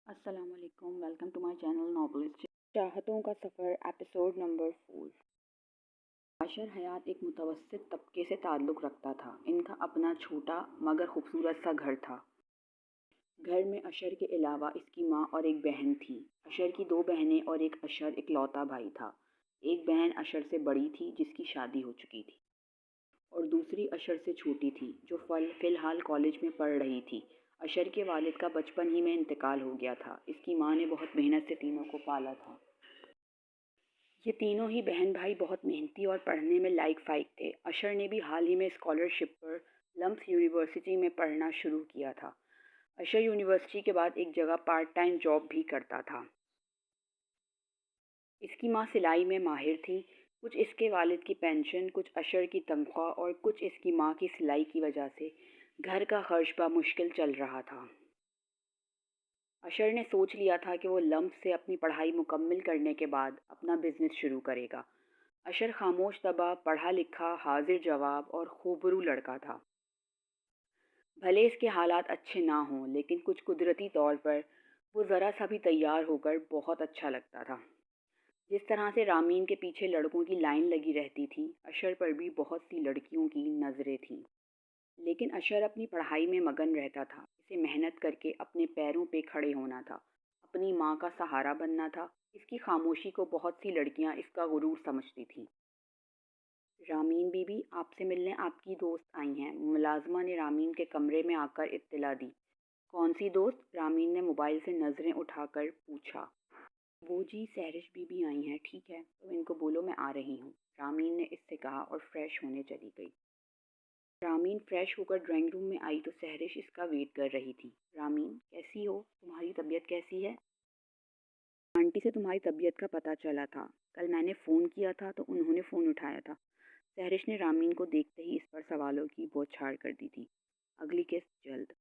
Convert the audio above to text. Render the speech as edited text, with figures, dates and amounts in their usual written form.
अस्सलाम वालेकुम। Welcome to my channel novelist. चाहतों का सफ़र एपिसोड नंबर 4। अशर हयात एक मुतवस्सित तबके से ताल्लुक़ रखता था। इनका अपना छोटा मगर खूबसूरत सा घर था। घर में अशर के अलावा इसकी माँ और एक बहन थी। अशर की 2 बहनें और एक अशर इकलौता भाई था। एक बहन अशर से बड़ी थी जिसकी शादी हो चुकी थी और दूसरी अशर से छोटी थी जो फ़िलहाल कॉलेज में पढ़ रही थी। अशर के वालिद का बचपन ही में इंतकाल हो गया था। इसकी माँ ने बहुत मेहनत से तीनों को पाला था। ये तीनों ही बहन भाई बहुत मेहनती और पढ़ने में लायक फाइक थे। अशर ने भी हाल ही में स्कॉलरशिप पर लम्स यूनिवर्सिटी में पढ़ना शुरू किया था। अशर यूनिवर्सिटी के बाद एक जगह पार्ट टाइम जॉब भी करता था। इसकी माँ सिलाई में माहिर थी। कुछ इसके वालिद की पेंशन, कुछ अशर की तनख्वाह और कुछ इसकी माँ की सिलाई की वजह से घर का खर्च मुश्किल चल रहा था। अशर ने सोच लिया था कि वो लम्स से अपनी पढ़ाई मुकम्मल करने के बाद अपना बिजनेस शुरू करेगा। अशर खामोश तबा, पढ़ा लिखा, हाजिर जवाब और खूबरू लड़का था। भले इसके हालात अच्छे ना हों, लेकिन कुछ कुदरती तौर पर वो ज़रा सा भी तैयार होकर बहुत अच्छा लगता था। जिस तरह से रामीन के पीछे लड़कों की लाइन लगी रहती थी, अशर पर भी बहुत सी लड़कियों की नज़रें थीं। लेकिन अशर अपनी पढ़ाई में मगन रहता था। इसे मेहनत करके अपने पैरों पे खड़े होना था, अपनी माँ का सहारा बनना था। इसकी खामोशी को बहुत सी लड़कियाँ इसका गुरूर समझती थीं। रामीन बीबी, आपसे मिलने आपकी दोस्त आई हैं। मुलाजमा ने रामीन के कमरे में आकर इत्तला दी। कौन सी दोस्त? रामीन ने मोबाइल से नज़रें उठाकर पूछा। वो जी, सहरिश बीबी आई हैं। ठीक है, तो इनको बोलो मैं आ रही हूँ, रामीन ने इससे कहा और फ्रेश होने चली गई। रामीन फ्रेश होकर ड्राइंग रूम में आई तो सहरिश इसका वेट कर रही थी। रामीन, कैसी हो? तुम्हारी तबीयत कैसी है? आंटी से तुम्हारी तबीयत का पता चला था। कल मैंने फ़ोन किया था तो उन्होंने फ़ोन उठाया था। सहरिश ने रामीन को देखते ही इस पर सवालों की बौछार कर दी थी। अगली किस्त जल्द।